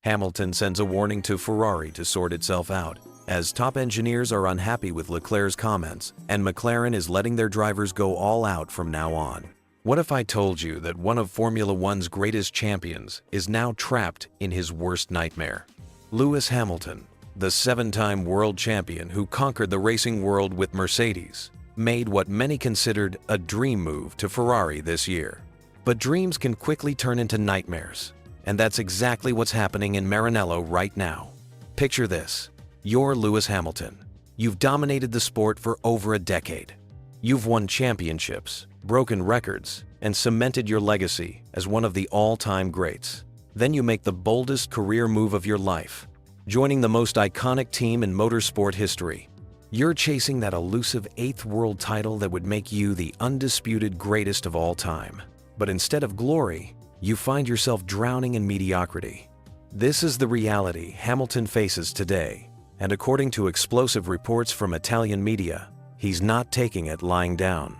Hamilton sends a warning to Ferrari to sort itself out, as top engineers are unhappy with Leclerc's comments, and McLaren is letting their drivers go all out from now on. What if I told you that one of Formula One's greatest champions is now trapped in his worst nightmare? Lewis Hamilton, the 7-time world champion who conquered the racing world with Mercedes, made what many considered a dream move to Ferrari this year. But dreams can quickly turn into nightmares, and that's exactly what's happening in Maranello right now. Picture this. You're Lewis Hamilton. You've dominated the sport for over a decade. You've won championships, broken records, and cemented your legacy as one of the all-time greats. Then you make the boldest career move of your life, joining the most iconic team in motorsport history. You're chasing that elusive 8th world title that would make you the undisputed greatest of all time. But instead of glory, you find yourself drowning in mediocrity. This is the reality Hamilton faces today, and according to explosive reports from Italian media, he's not taking it lying down.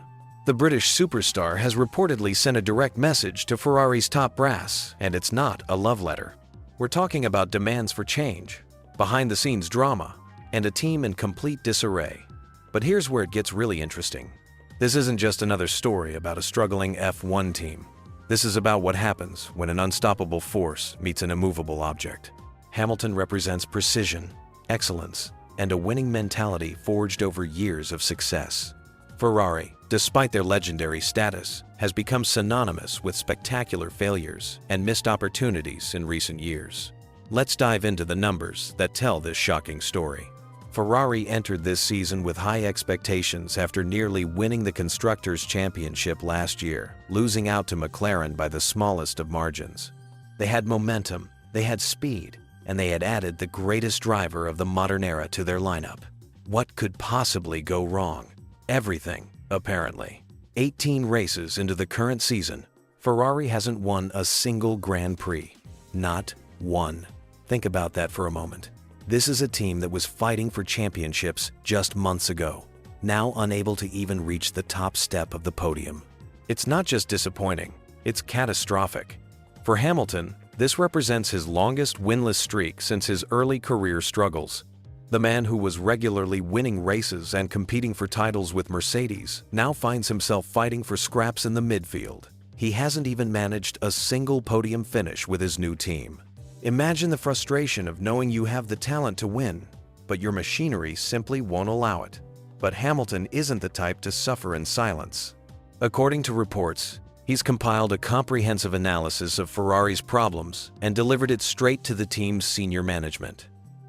The British superstar has reportedly sent a direct message to Ferrari's top brass, and it's not a love letter. We're talking about demands for change, behind-the-scenes drama, and a team in complete disarray. But here's where it gets really interesting. This isn't just another story about a struggling F1 team. This is about what happens when an unstoppable force meets an immovable object. Hamilton represents precision, excellence, and a winning mentality forged over years of success. Ferrari, despite their legendary status, has become synonymous with spectacular failures and missed opportunities in recent years. Let's dive into the numbers that tell this shocking story. Ferrari entered this season with high expectations after nearly winning the Constructors' Championship last year, losing out to McLaren by the smallest of margins. They had momentum, they had speed, and they had added the greatest driver of the modern era to their lineup. What could possibly go wrong? Everything, apparently. 18 races into the current season, Ferrari hasn't won a single Grand Prix. Not one. Think about that for a moment. This is a team that was fighting for championships just months ago, now unable to even reach the top step of the podium. It's not just disappointing, it's catastrophic. For Hamilton, this represents his longest winless streak since his early career struggles. The man who was regularly winning races and competing for titles with Mercedes now finds himself fighting for scraps in the midfield. He hasn't even managed a single podium finish with his new team. Imagine the frustration of knowing you have the talent to win, but your machinery simply won't allow it. But Hamilton isn't the type to suffer in silence. According to reports, he's compiled a comprehensive analysis of Ferrari's problems and delivered it straight to the team's senior management.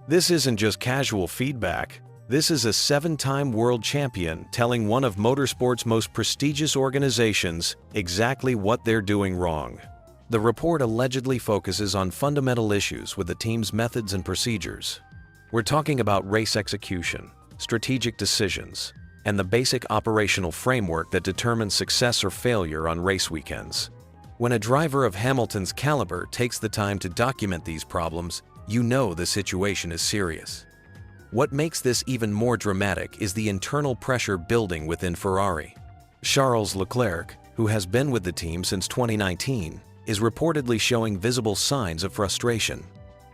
This isn't just casual feedback. This is a 7-time world champion telling one of motorsport's most prestigious organizations exactly what they're doing wrong. The report allegedly focuses on fundamental issues with the team's methods and procedures. We're talking about race execution, strategic decisions, and the basic operational framework that determines success or failure on race weekends. When a driver of Hamilton's caliber takes the time to document these problems, you know the situation is serious. What makes this even more dramatic is the internal pressure building within Ferrari. Charles Leclerc, who has been with the team since 2019, is reportedly showing visible signs of frustration.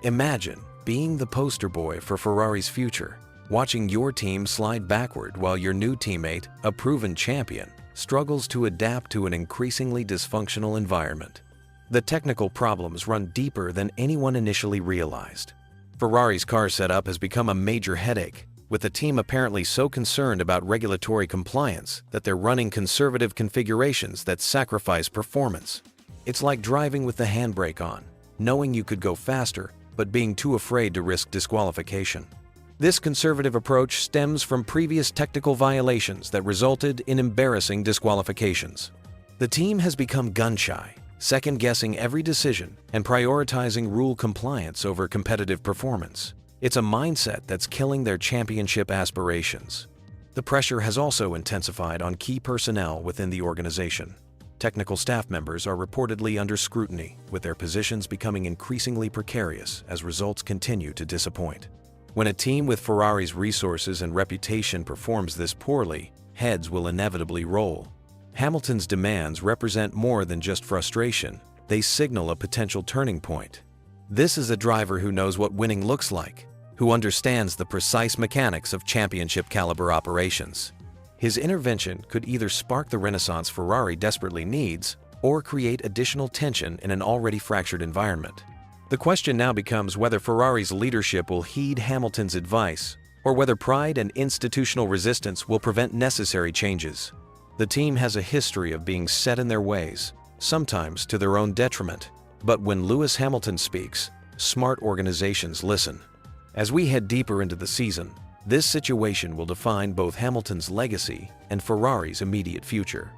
Imagine being the poster boy for Ferrari's future, watching your team slide backward while your new teammate, a proven champion, struggles to adapt to an increasingly dysfunctional environment. The technical problems run deeper than anyone initially realized. Ferrari's car setup has become a major headache, with the team apparently so concerned about regulatory compliance that they're running conservative configurations that sacrifice performance. It's like driving with the handbrake on, knowing you could go faster, but being too afraid to risk disqualification. This conservative approach stems from previous technical violations that resulted in embarrassing disqualifications. The team has become gun-shy, second-guessing every decision and prioritizing rule compliance over competitive performance. It's a mindset that's killing their championship aspirations. The pressure has also intensified on key personnel within the organization. Technical staff members are reportedly under scrutiny, with their positions becoming increasingly precarious as results continue to disappoint. When a team with Ferrari's resources and reputation performs this poorly, heads will inevitably roll. Hamilton's demands represent more than just frustration, they signal a potential turning point. This is a driver who knows what winning looks like, who understands the precise mechanics of championship-caliber operations. His intervention could either spark the renaissance Ferrari desperately needs or create additional tension in an already fractured environment. The question now becomes whether Ferrari's leadership will heed Hamilton's advice or whether pride and institutional resistance will prevent necessary changes. The team has a history of being set in their ways, sometimes to their own detriment. But when Lewis Hamilton speaks, smart organizations listen. As we head deeper into the season, this situation will define both Hamilton's legacy and Ferrari's immediate future.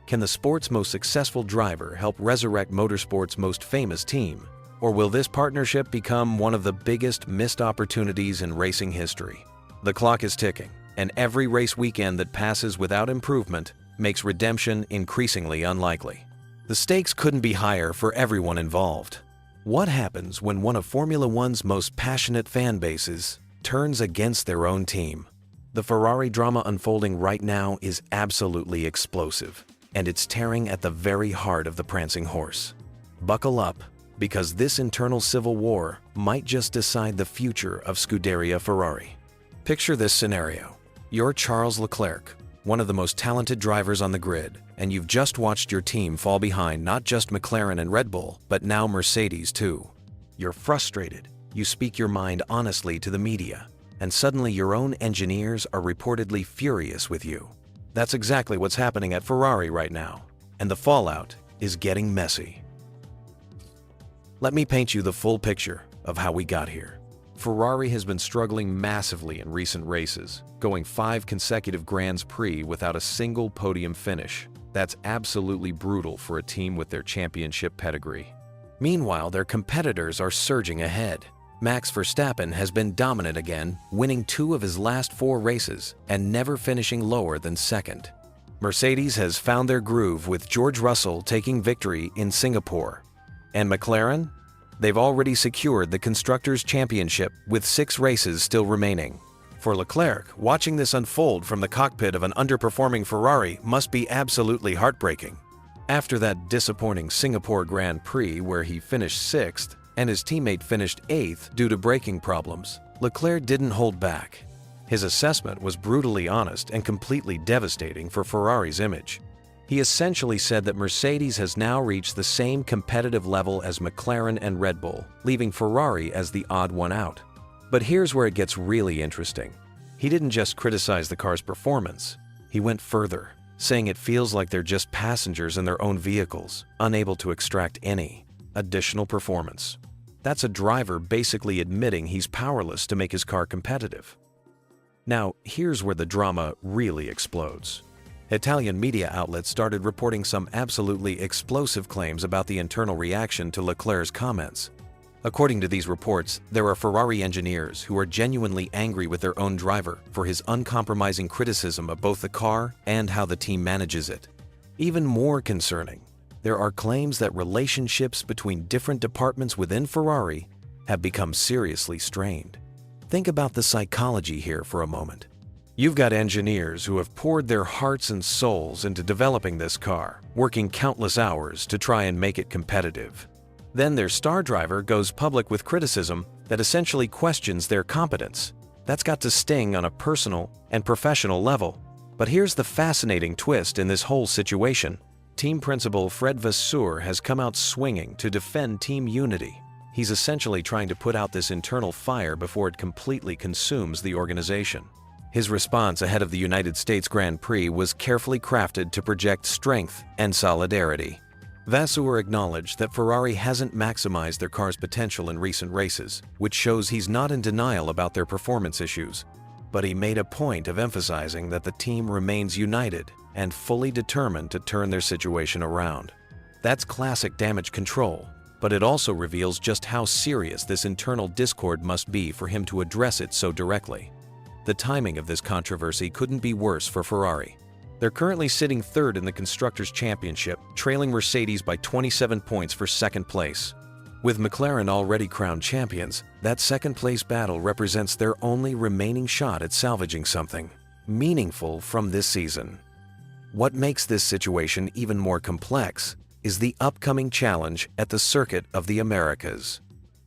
Can the sport's most successful driver help resurrect motorsport's most famous team? Or will this partnership become one of the biggest missed opportunities in racing history? The clock is ticking, and every race weekend that passes without improvement makes redemption increasingly unlikely. The stakes couldn't be higher for everyone involved. What happens when one of Formula One's most passionate fan bases turns against their own team? The Ferrari drama unfolding right now is absolutely explosive, and it's tearing at the very heart of the prancing horse. Buckle up, because this internal civil war might just decide the future of Scuderia Ferrari. Picture this scenario. You're Charles Leclerc, one of the most talented drivers on the grid, and you've just watched your team fall behind not just McLaren and Red Bull, but now Mercedes too. You're frustrated. You speak your mind honestly to the media, and suddenly your own engineers are reportedly furious with you. That's exactly what's happening at Ferrari right now, and the fallout is getting messy. Let me paint you the full picture of how we got here. Ferrari has been struggling massively in recent races, going 5 consecutive Grands Prix without a single podium finish. That's absolutely brutal for a team with their championship pedigree. Meanwhile, their competitors are surging ahead. Max Verstappen has been dominant again, winning 2 of his last 4 races and never finishing lower than second. Mercedes has found their groove with George Russell taking victory in Singapore. And McLaren? They've already secured the Constructors' Championship with 6 races still remaining. For Leclerc, watching this unfold from the cockpit of an underperforming Ferrari must be absolutely heartbreaking. After that disappointing Singapore Grand Prix where he finished 6th and his teammate finished 8th due to braking problems, Leclerc didn't hold back. His assessment was brutally honest and completely devastating for Ferrari's image. He essentially said that Mercedes has now reached the same competitive level as McLaren and Red Bull, leaving Ferrari as the odd one out. But here's where it gets really interesting. He didn't just criticize the car's performance. He went further, saying it feels like they're just passengers in their own vehicles, unable to extract any additional performance. That's a driver basically admitting he's powerless to make his car competitive. Now, here's where the drama really explodes. Italian media outlets started reporting some absolutely explosive claims about the internal reaction to Leclerc's comments. According to these reports, there are Ferrari engineers who are genuinely angry with their own driver for his uncompromising criticism of both the car and how the team manages it. Even more concerning, there are claims that relationships between different departments within Ferrari have become seriously strained. Think about the psychology here for a moment. You've got engineers who have poured their hearts and souls into developing this car, working countless hours to try and make it competitive. Then their star driver goes public with criticism that essentially questions their competence. That's got to sting on a personal and professional level. But here's the fascinating twist in this whole situation. Team principal Fred Vasseur has come out swinging to defend team unity. He's essentially trying to put out this internal fire before it completely consumes the organization. His response ahead of the United States Grand Prix was carefully crafted to project strength and solidarity. Vasseur acknowledged that Ferrari hasn't maximized their car's potential in recent races, which shows he's not in denial about their performance issues. But he made a point of emphasizing that the team remains united and fully determined to turn their situation around. That's classic damage control, but it also reveals just how serious this internal discord must be for him to address it so directly. The timing of this controversy couldn't be worse for Ferrari. They're currently sitting 3rd in the Constructors' Championship, trailing Mercedes by 27 points for 2nd place. With McLaren already crowned champions, that 2nd place battle represents their only remaining shot at salvaging something meaningful from this season. What makes this situation even more complex is the upcoming challenge at the Circuit of the Americas.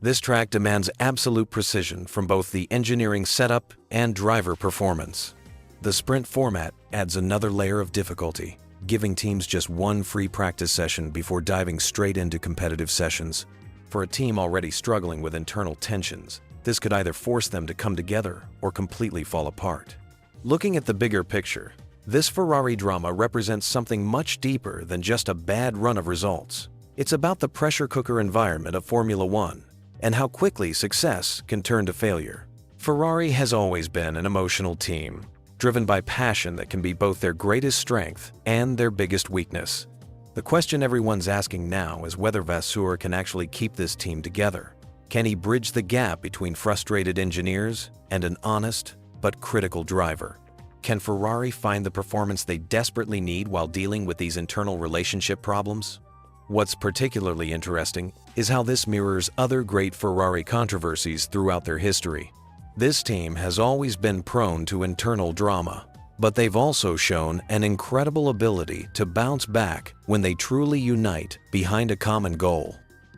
This track demands absolute precision from both the engineering setup and driver performance. The sprint format adds another layer of difficulty, giving teams just one free practice session before diving straight into competitive sessions. For a team already struggling with internal tensions, this could either force them to come together or completely fall apart. Looking at the bigger picture, this Ferrari drama represents something much deeper than just a bad run of results. It's about the pressure cooker environment of Formula One and how quickly success can turn to failure. Ferrari has always been an emotional team, driven by passion that can be both their greatest strength and their biggest weakness. The question everyone's asking now is whether Vasseur can actually keep this team together. Can he bridge the gap between frustrated engineers and an honest but critical driver? Can Ferrari find the performance they desperately need while dealing with these internal relationship problems? What's particularly interesting is how this mirrors other great Ferrari controversies throughout their history. This team has always been prone to internal drama, but they've also shown an incredible ability to bounce back when they truly unite behind a common goal.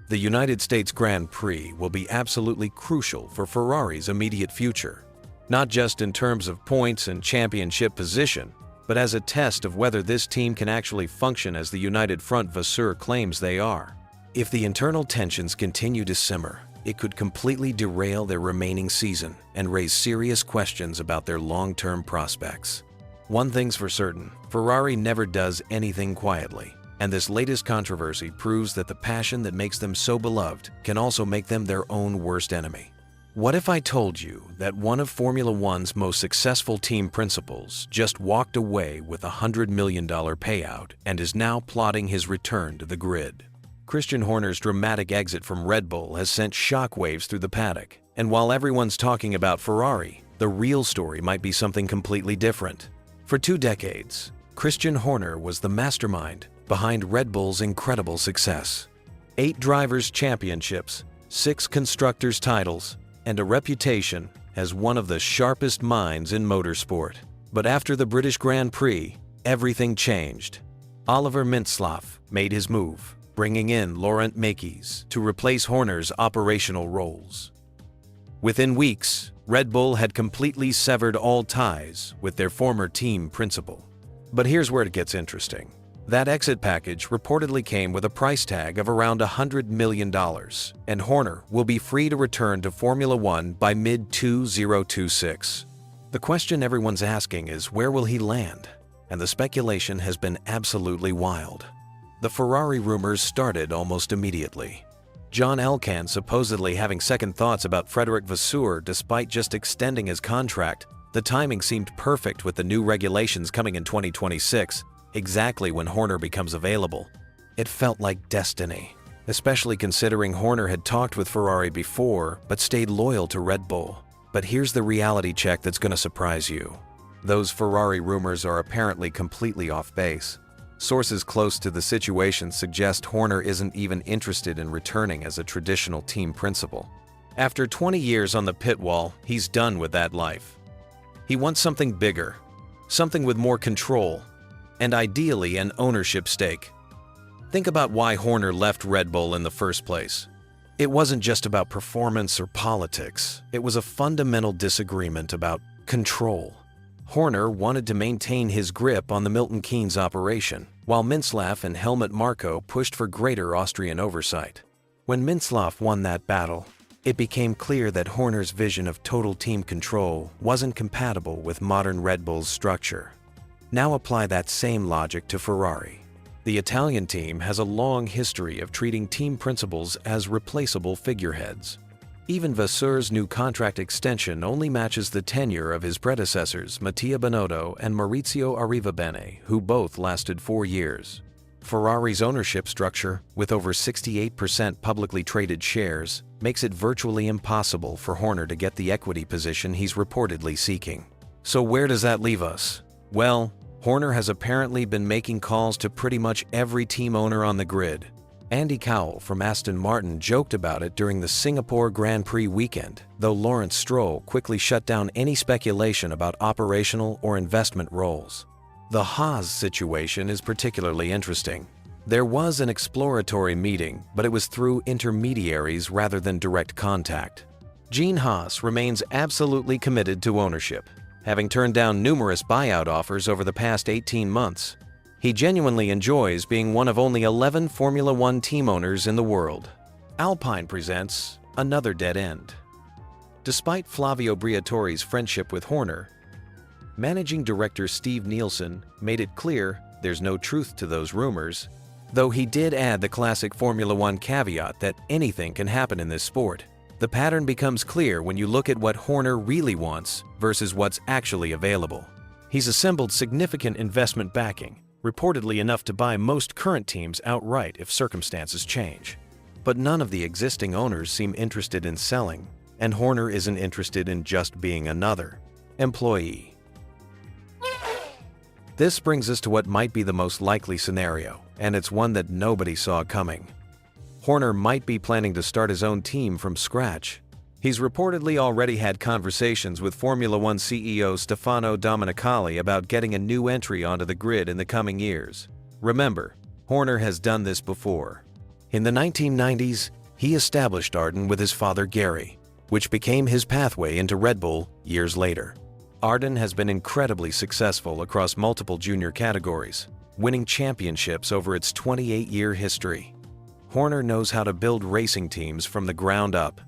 The United States Grand Prix will be absolutely crucial for Ferrari's immediate future, not just in terms of points and championship position, but as a test of whether this team can actually function as the united front Vasseur claims they are. If the internal tensions continue to simmer, it could completely derail their remaining season and raise serious questions about their long-term prospects. One thing's for certain, Ferrari never does anything quietly, and this latest controversy proves that the passion that makes them so beloved can also make them their own worst enemy. What if I told you that one of Formula One's most successful team principals just walked away with a $100 million payout and is now plotting his return to the grid? Christian Horner's dramatic exit from Red Bull has sent shockwaves through the paddock, and while everyone's talking about Ferrari, the real story might be something completely different. For 2 decades, Christian Horner was the mastermind behind Red Bull's incredible success. 8 drivers' championships, 6 constructors' titles, and a reputation as one of the sharpest minds in motorsport. But after the British Grand Prix, everything changed. Oliver Mintzlaff made his move, bringing in Laurent Mekies to replace Horner's operational roles. Within weeks, Red Bull had completely severed all ties with their former team principal. But here's where it gets interesting. That exit package reportedly came with a price tag of around $100 million, and Horner will be free to return to Formula One by mid-2026. The question everyone's asking is, where will he land? And the speculation has been absolutely wild. The Ferrari rumors started almost immediately. John Elkann supposedly having second thoughts about Frédéric Vasseur despite just extending his contract. The timing seemed perfect with the new regulations coming in 2026. Exactly when Horner becomes available. It felt like destiny, especially considering Horner had talked with Ferrari before but stayed loyal to Red Bull. But here's the reality check that's going to surprise you. Those Ferrari rumors are apparently completely off base. Sources close to the situation suggest Horner isn't even interested in returning as a traditional team principal. After 20 years on the pit wall, he's done with that life. He wants something bigger, something with more control, and ideally an ownership stake. Think about why Horner left Red Bull in the first place. It wasn't just about performance or politics. It was a fundamental disagreement about control. Horner wanted to maintain his grip on the Milton Keynes operation, while Mintzlaff and Helmut Marko pushed for greater Austrian oversight. When Mintzlaff won that battle, it became clear that Horner's vision of total team control wasn't compatible with modern Red Bull's structure. Now apply that same logic to Ferrari. The Italian team has a long history of treating team principals as replaceable figureheads. Even Vasseur's new contract extension only matches the tenure of his predecessors Mattia Binotto and Maurizio Arrivabene, who both lasted 4 years. Ferrari's ownership structure, with over 68% publicly traded shares, makes it virtually impossible for Horner to get the equity position he's reportedly seeking. So where does that leave us? Well, Horner has apparently been making calls to pretty much every team owner on the grid. Andy Cowell from Aston Martin joked about it during the Singapore Grand Prix weekend, though Lawrence Stroll quickly shut down any speculation about operational or investment roles. The Haas situation is particularly interesting. There was an exploratory meeting, but it was through intermediaries rather than direct contact. Gene Haas remains absolutely committed to ownership, having turned down numerous buyout offers over the past 18 months. He genuinely enjoys being one of only 11 Formula One team owners in the world. Alpine presents another dead end. Despite Flavio Briatore's friendship with Horner, managing director Steve Nielsen made it clear there's no truth to those rumors, though he did add the classic Formula One caveat that anything can happen in this sport. The pattern becomes clear when you look at what Horner really wants versus what's actually available. He's assembled significant investment backing, reportedly enough to buy most current teams outright if circumstances change. But none of the existing owners seem interested in selling, and Horner isn't interested in just being another employee. This brings us to what might be the most likely scenario, and it's one that nobody saw coming. Horner might be planning to start his own team from scratch. He's reportedly already had conversations with Formula One CEO Stefano Domenicali about getting a new entry onto the grid in the coming years. Remember, Horner has done this before. In the 1990s, he established Arden with his father Gary, which became his pathway into Red Bull years later. Arden has been incredibly successful across multiple junior categories, winning championships over its 28-year history. Horner knows how to build racing teams from the ground up.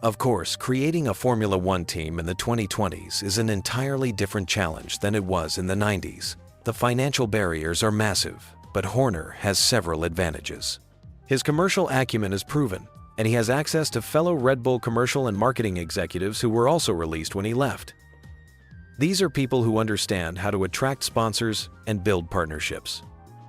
Of course, creating a Formula One team in the 2020s is an entirely different challenge than it was in the 90s. The financial barriers are massive, but Horner has several advantages. His commercial acumen is proven, and he has access to fellow Red Bull commercial and marketing executives who were also released when he left. These are people who understand how to attract sponsors and build partnerships.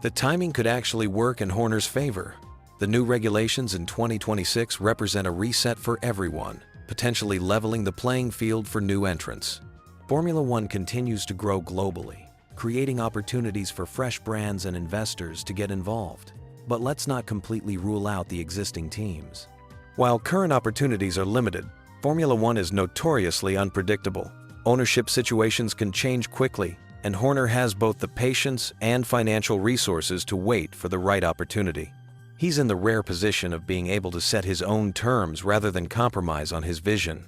The timing could actually work in Horner's favor. The new regulations in 2026 represent a reset for everyone, potentially leveling the playing field for new entrants. Formula One continues to grow globally, creating opportunities for fresh brands and investors to get involved. But let's not completely rule out the existing teams. While current opportunities are limited, Formula One is notoriously unpredictable. Ownership situations can change quickly, and Horner has both the patience and financial resources to wait for the right opportunity. He's in the rare position of being able to set his own terms rather than compromise on his vision.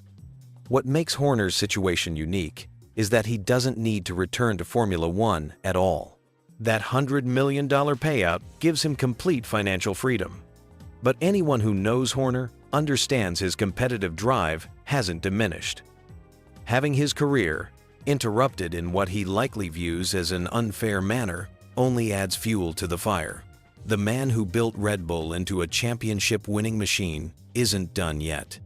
What makes Horner's situation unique is that he doesn't need to return to Formula One at all. That $100 million payout gives him complete financial freedom. But anyone who knows Horner understands his competitive drive hasn't diminished. Having his career interrupted in what he likely views as an unfair manner only adds fuel to the fire. The man who built Red Bull into a championship-winning machine isn't done yet.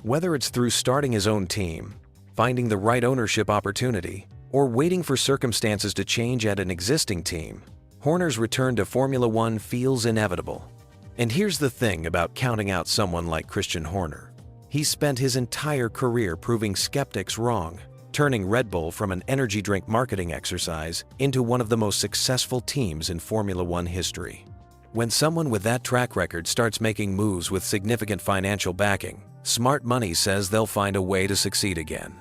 Whether it's through starting his own team, finding the right ownership opportunity, or waiting for circumstances to change at an existing team, Horner's return to Formula One feels inevitable. And here's the thing about counting out someone like Christian Horner. He's spent his entire career proving skeptics wrong, turning Red Bull from an energy drink marketing exercise into one of the most successful teams in Formula One history. When someone with that track record starts making moves with significant financial backing, smart money says they'll find a way to succeed again.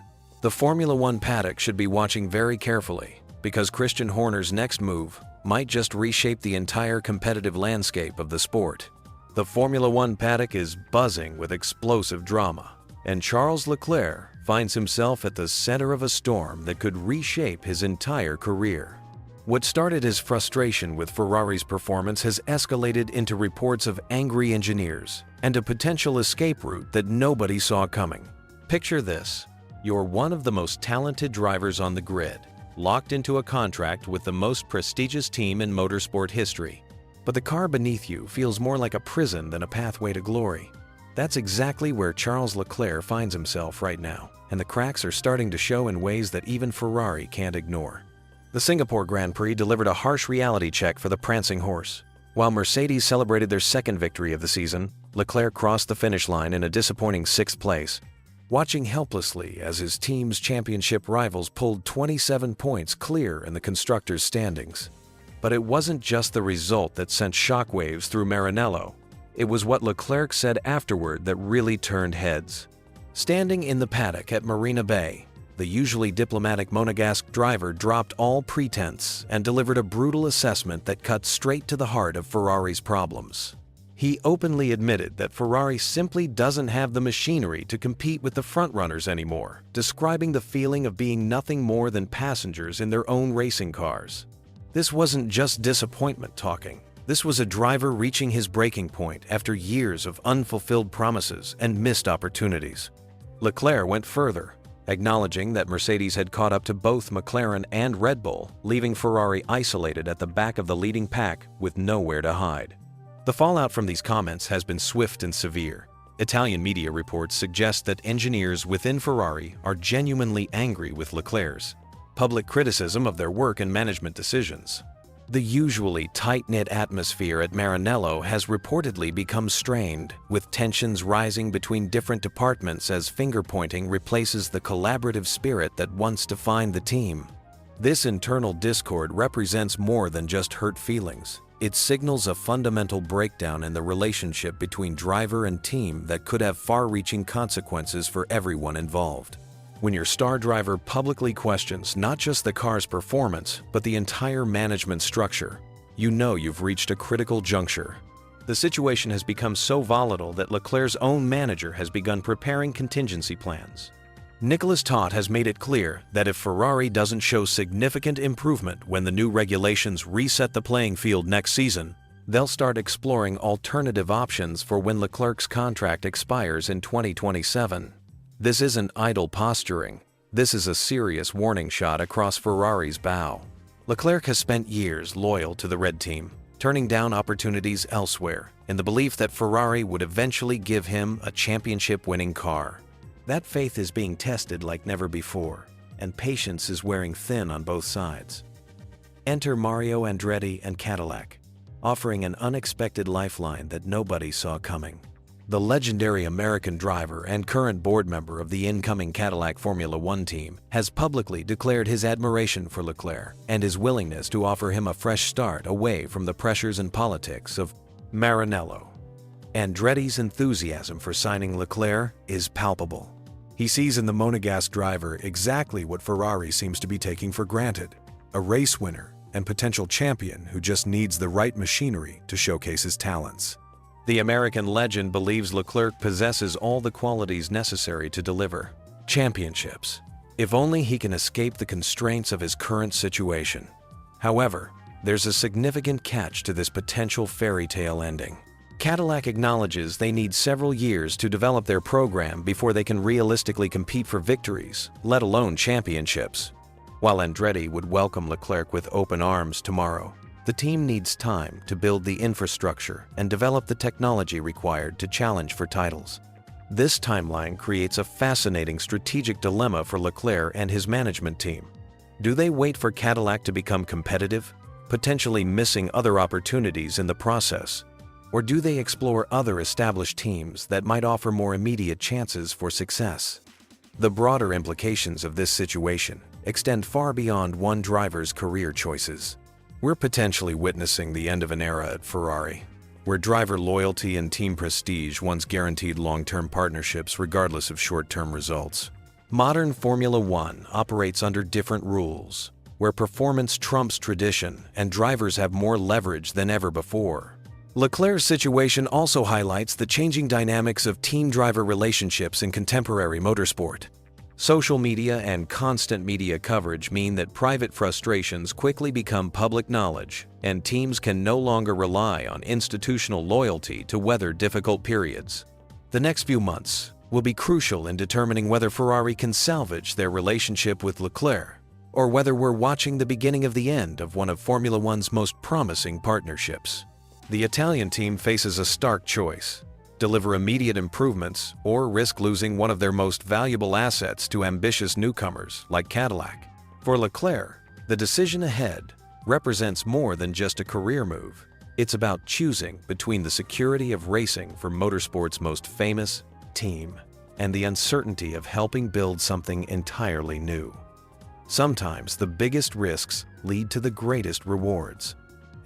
The Formula One paddock should be watching very carefully, because Christian Horner's next move might just reshape the entire competitive landscape of the sport. The Formula One paddock is buzzing with explosive drama, and Charles Leclerc finds himself at the center of a storm that could reshape his entire career. What started as frustration with Ferrari's performance has escalated into reports of angry engineers and a potential escape route that nobody saw coming. Picture this: you're one of the most talented drivers on the grid, locked into a contract with the most prestigious team in motorsport history. But the car beneath you feels more like a prison than a pathway to glory. That's exactly where Charles Leclerc finds himself right now, and the cracks are starting to show in ways that even Ferrari can't ignore. The Singapore Grand Prix delivered a harsh reality check for the prancing horse. While Mercedes celebrated their second victory of the season, Leclerc crossed the finish line in a disappointing 6th place, watching helplessly as his team's championship rivals pulled 27 points clear in the constructors' standings. But it wasn't just the result that sent shockwaves through Maranello. It was what Leclerc said afterward that really turned heads. Standing in the paddock at Marina Bay, the usually diplomatic Monegasque driver dropped all pretense and delivered a brutal assessment that cut straight to the heart of Ferrari's problems. He openly admitted that Ferrari simply doesn't have the machinery to compete with the frontrunners anymore, describing the feeling of being nothing more than passengers in their own racing cars. This wasn't just disappointment talking. This was a driver reaching his breaking point after years of unfulfilled promises and missed opportunities. Leclerc went further, acknowledging that Mercedes had caught up to both McLaren and Red Bull, leaving Ferrari isolated at the back of the leading pack with nowhere to hide. The fallout from these comments has been swift and severe. Italian media reports suggest that engineers within Ferrari are genuinely angry with Leclerc's public criticism of their work and management decisions. The usually tight-knit atmosphere at Maranello has reportedly become strained, with tensions rising between different departments as finger-pointing replaces the collaborative spirit that once defined the team. This internal discord represents more than just hurt feelings. It signals a fundamental breakdown in the relationship between driver and team that could have far-reaching consequences for everyone involved. When your star driver publicly questions not just the car's performance, but the entire management structure, you know you've reached a critical juncture. The situation has become so volatile that Leclerc's own manager has begun preparing contingency plans. Nicolas Todt has made it clear that if Ferrari doesn't show significant improvement when the new regulations reset the playing field next season, they'll start exploring alternative options for when Leclerc's contract expires in 2027. This isn't idle posturing. This is a serious warning shot across Ferrari's bow. Leclerc has spent years loyal to the Red Team, turning down opportunities elsewhere in the belief that Ferrari would eventually give him a championship-winning car. That faith is being tested like never before, and patience is wearing thin on both sides. Enter Mario Andretti and Cadillac, offering an unexpected lifeline that nobody saw coming. The legendary American driver and current board member of the incoming Cadillac Formula One team has publicly declared his admiration for Leclerc and his willingness to offer him a fresh start away from the pressures and politics of Maranello. Andretti's enthusiasm for signing Leclerc is palpable. He sees in the Monegasque driver exactly what Ferrari seems to be taking for granted: a race winner and potential champion who just needs the right machinery to showcase his talents. The American legend believes Leclerc possesses all the qualities necessary to deliver championships, if only he can escape the constraints of his current situation. However, there's a significant catch to this potential fairy tale ending. Cadillac acknowledges they need several years to develop their program before they can realistically compete for victories, let alone championships. While Andretti would welcome Leclerc with open arms tomorrow, the team needs time to build the infrastructure and develop the technology required to challenge for titles. This timeline creates a fascinating strategic dilemma for Leclerc and his management team. Do they wait for Cadillac to become competitive, potentially missing other opportunities in the process? Or do they explore other established teams that might offer more immediate chances for success? The broader implications of this situation extend far beyond one driver's career choices. We're potentially witnessing the end of an era at Ferrari, where driver loyalty and team prestige once guaranteed long-term partnerships regardless of short-term results. Modern Formula One operates under different rules, where performance trumps tradition and drivers have more leverage than ever before. Leclerc's situation also highlights the changing dynamics of team-driver relationships in contemporary motorsport. Social media and constant media coverage mean that private frustrations quickly become public knowledge, and teams can no longer rely on institutional loyalty to weather difficult periods. The next few months will be crucial in determining whether Ferrari can salvage their relationship with Leclerc, or whether we're watching the beginning of the end of one of Formula One's most promising partnerships. The Italian team faces a stark choice: deliver immediate improvements or risk losing one of their most valuable assets to ambitious newcomers like Cadillac. For Leclerc, the decision ahead represents more than just a career move. It's about choosing between the security of racing for motorsport's most famous team and the uncertainty of helping build something entirely new. Sometimes the biggest risks lead to the greatest rewards,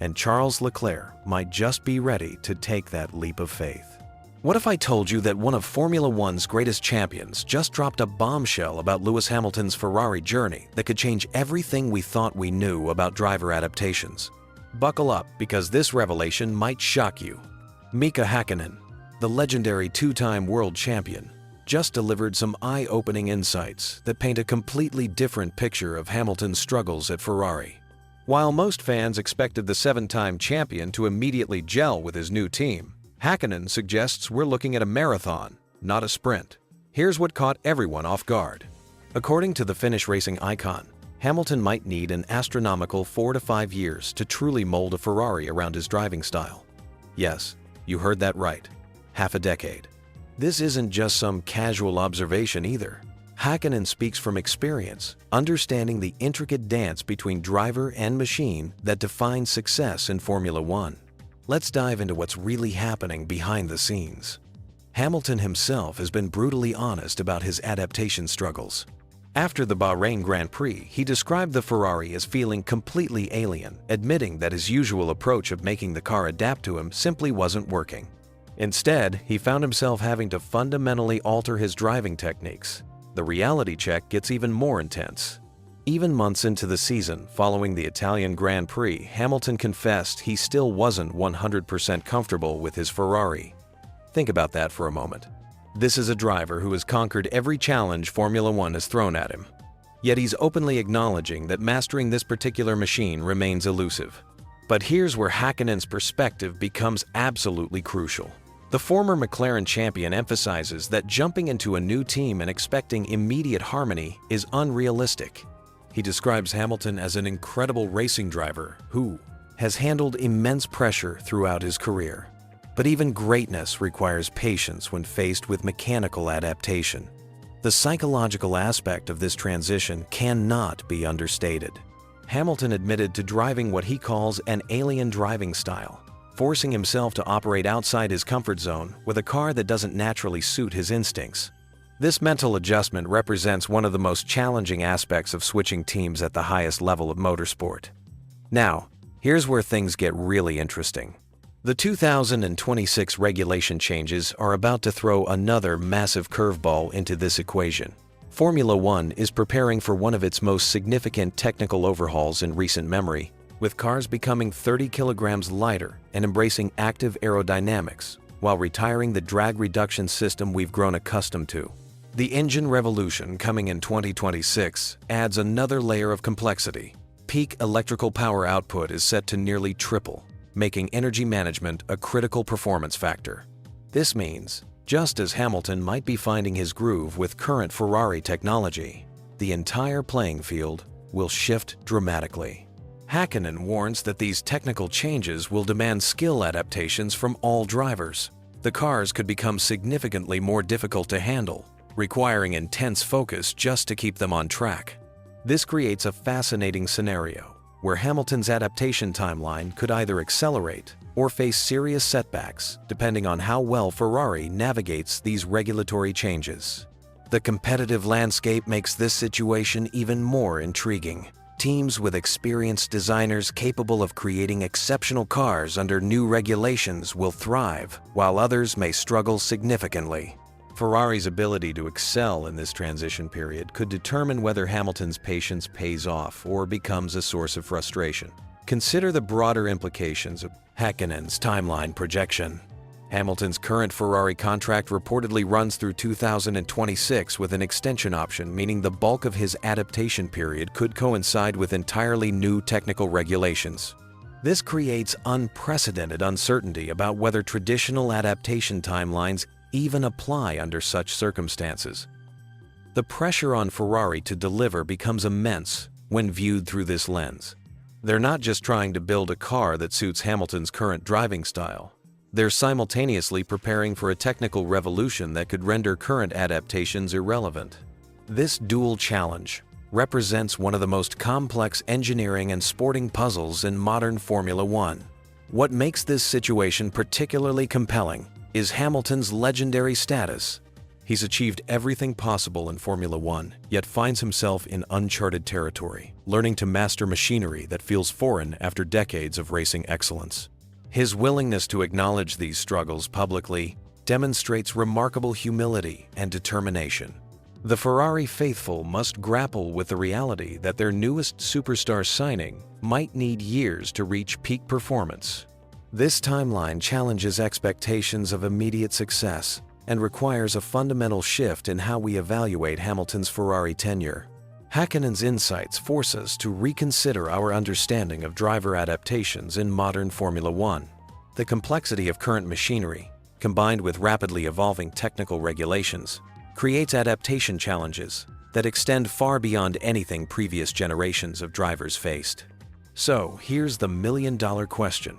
and Charles Leclerc might just be ready to take that leap of faith. What if I told you that one of Formula One's greatest champions just dropped a bombshell about Lewis Hamilton's Ferrari journey that could change everything we thought we knew about driver adaptations? Buckle up, because this revelation might shock you. Mika Häkkinen, the legendary two-time world champion, just delivered some eye-opening insights that paint a completely different picture of Hamilton's struggles at Ferrari. While most fans expected the seven-time champion to immediately gel with his new team, Häkkinen suggests we're looking at a marathon, not a sprint. Here's what caught everyone off guard. According to the Finnish racing icon, Hamilton might need an astronomical 4 to 5 years to truly mold a Ferrari around his driving style. Yes, you heard that right. Half a decade. This isn't just some casual observation either. Häkkinen speaks from experience, understanding the intricate dance between driver and machine that defines success in Formula One. Let's dive into what's really happening behind the scenes. Hamilton himself has been brutally honest about his adaptation struggles. After the Bahrain Grand Prix, he described the Ferrari as feeling completely alien, admitting that his usual approach of making the car adapt to him simply wasn't working. Instead, he found himself having to fundamentally alter his driving techniques. The reality check gets even more intense. Even months into the season, following the Italian Grand Prix, Hamilton confessed he still wasn't 100% comfortable with his Ferrari. Think about that for a moment. This is a driver who has conquered every challenge Formula One has thrown at him. Yet he's openly acknowledging that mastering this particular machine remains elusive. But here's where Häkkinen's perspective becomes absolutely crucial. The former McLaren champion emphasizes that jumping into a new team and expecting immediate harmony is unrealistic. He describes Hamilton as an incredible racing driver who has handled immense pressure throughout his career. But even greatness requires patience when faced with mechanical adaptation. The psychological aspect of this transition cannot be understated. Hamilton admitted to driving what he calls an alien driving style, forcing himself to operate outside his comfort zone with a car that doesn't naturally suit his instincts. This mental adjustment represents one of the most challenging aspects of switching teams at the highest level of motorsport. Now, here's where things get really interesting. The 2026 regulation changes are about to throw another massive curveball into this equation. Formula One is preparing for one of its most significant technical overhauls in recent memory, with cars becoming 30 kilograms lighter and embracing active aerodynamics, while retiring the drag reduction system we've grown accustomed to. The engine revolution coming in 2026 adds another layer of complexity. Peak electrical power output is set to nearly triple, making energy management a critical performance factor. This means, just as Hamilton might be finding his groove with current Ferrari technology, the entire playing field will shift dramatically. Häkkinen warns that these technical changes will demand skill adaptations from all drivers. The cars could become significantly more difficult to handle, requiring intense focus just to keep them on track. This creates a fascinating scenario where Hamilton's adaptation timeline could either accelerate or face serious setbacks, depending on how well Ferrari navigates these regulatory changes. The competitive landscape makes this situation even more intriguing. Teams with experienced designers capable of creating exceptional cars under new regulations will thrive, while others may struggle significantly. Ferrari's ability to excel in this transition period could determine whether Hamilton's patience pays off or becomes a source of frustration. Consider the broader implications of Häkkinen's timeline projection. Hamilton's current Ferrari contract reportedly runs through 2026 with an extension option, meaning the bulk of his adaptation period could coincide with entirely new technical regulations. This creates unprecedented uncertainty about whether traditional adaptation timelines even apply under such circumstances. The pressure on Ferrari to deliver becomes immense when viewed through this lens. They're not just trying to build a car that suits Hamilton's current driving style. They're simultaneously preparing for a technical revolution that could render current adaptations irrelevant. This dual challenge represents one of the most complex engineering and sporting puzzles in modern Formula One. What makes this situation particularly compelling is Hamilton's legendary status. He's achieved everything possible in Formula One, yet finds himself in uncharted territory, learning to master machinery that feels foreign after decades of racing excellence. His willingness to acknowledge these struggles publicly demonstrates remarkable humility and determination. The Ferrari faithful must grapple with the reality that their newest superstar signing might need years to reach peak performance. This timeline challenges expectations of immediate success and requires a fundamental shift in how we evaluate Hamilton's Ferrari tenure. Häkkänen's insights force us to reconsider our understanding of driver adaptations in modern Formula One. The complexity of current machinery, combined with rapidly evolving technical regulations, creates adaptation challenges that extend far beyond anything previous generations of drivers faced. So, here's the million-dollar question.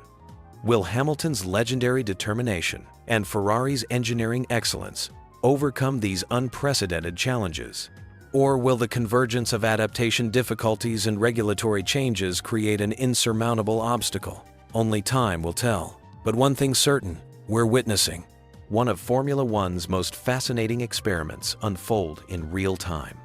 Will Hamilton's legendary determination and Ferrari's engineering excellence overcome these unprecedented challenges? Or will the convergence of adaptation difficulties and regulatory changes create an insurmountable obstacle? Only time will tell. But one thing's certain, we're witnessing one of Formula One's most fascinating experiments unfold in real time.